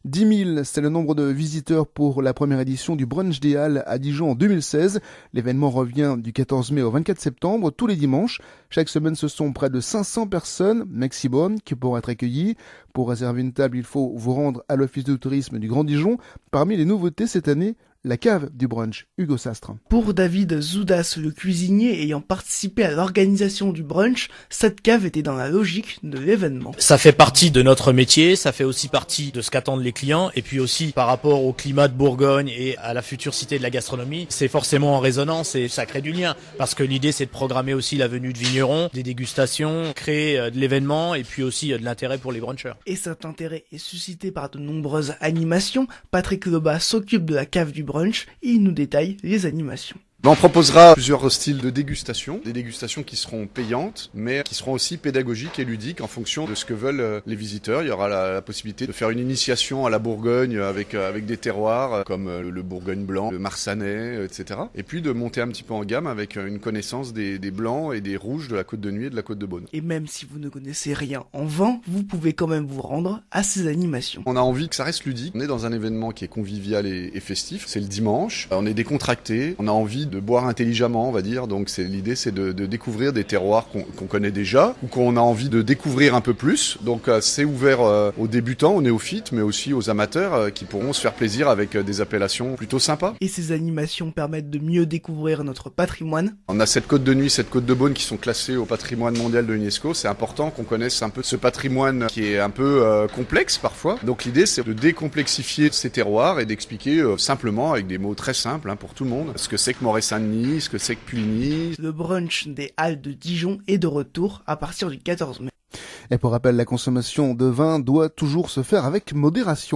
10 000, c'est le nombre de visiteurs pour la première édition du Brunch des Halles à Dijon en 2016. L'événement revient du 14 mai au 24 septembre, tous les dimanches. Chaque semaine, ce sont près de 500 personnes maximum qui pourront être accueillies. Pour réserver une table, il faut vous rendre à l'Office de tourisme du Grand Dijon. Parmi les nouveautés cette année, la cave du brunch. Hugo Sastre. Pour David Zoudas, le cuisinier ayant participé à l'organisation du brunch, cette cave était dans la logique de l'événement. Ça fait partie de notre métier, ça fait aussi partie de ce qu'attendent les clients, et puis aussi par rapport au climat de Bourgogne et à la future cité de la gastronomie, c'est forcément en résonance et ça crée du lien, parce que l'idée c'est de programmer aussi la venue de vignerons, des dégustations, créer de l'événement et puis aussi de l'intérêt pour les brunchers. Et cet intérêt est suscité par de nombreuses animations. Patrick Loba s'occupe de la cave du brunch et il nous détaille les animations. On proposera plusieurs styles de dégustation, des dégustations qui seront payantes, mais qui seront aussi pédagogiques et ludiques en fonction de ce que veulent les visiteurs. Il y aura la possibilité de faire une initiation à la Bourgogne avec des terroirs comme le Bourgogne blanc, le Marsanais, etc. Et puis de monter un petit peu en gamme avec une connaissance des blancs et des rouges de la Côte de Nuit et de la Côte de Beaune. Et même si vous ne connaissez rien en vin, vous pouvez quand même vous rendre à ces animations. On a envie que ça reste ludique. On est dans un événement qui est convivial et festif. C'est le dimanche. On est décontracté. On a envie de boire intelligemment, on va dire. Donc l'idée, c'est de découvrir des terroirs qu'on connaît déjà ou qu'on a envie de découvrir un peu plus. Donc c'est ouvert aux débutants, aux néophytes, mais aussi aux amateurs qui pourront se faire plaisir avec des appellations plutôt sympas. Et ces animations permettent de mieux découvrir notre patrimoine. On a cette Côte de Nuit, cette Côte de Beaune qui sont classées au patrimoine mondial de l'UNESCO. C'est important qu'on connaisse un peu ce patrimoine qui est un peu complexe parfois. Donc l'idée, c'est de décomplexifier ces terroirs et d'expliquer simplement avec des mots très simples pour tout le monde ce que c'est que Moret-Saint-Denis, ce que c'est que Puligny. Le brunch des Halles de Dijon est de retour à partir du 14 mai. Et pour rappel, la consommation de vin doit toujours se faire avec modération.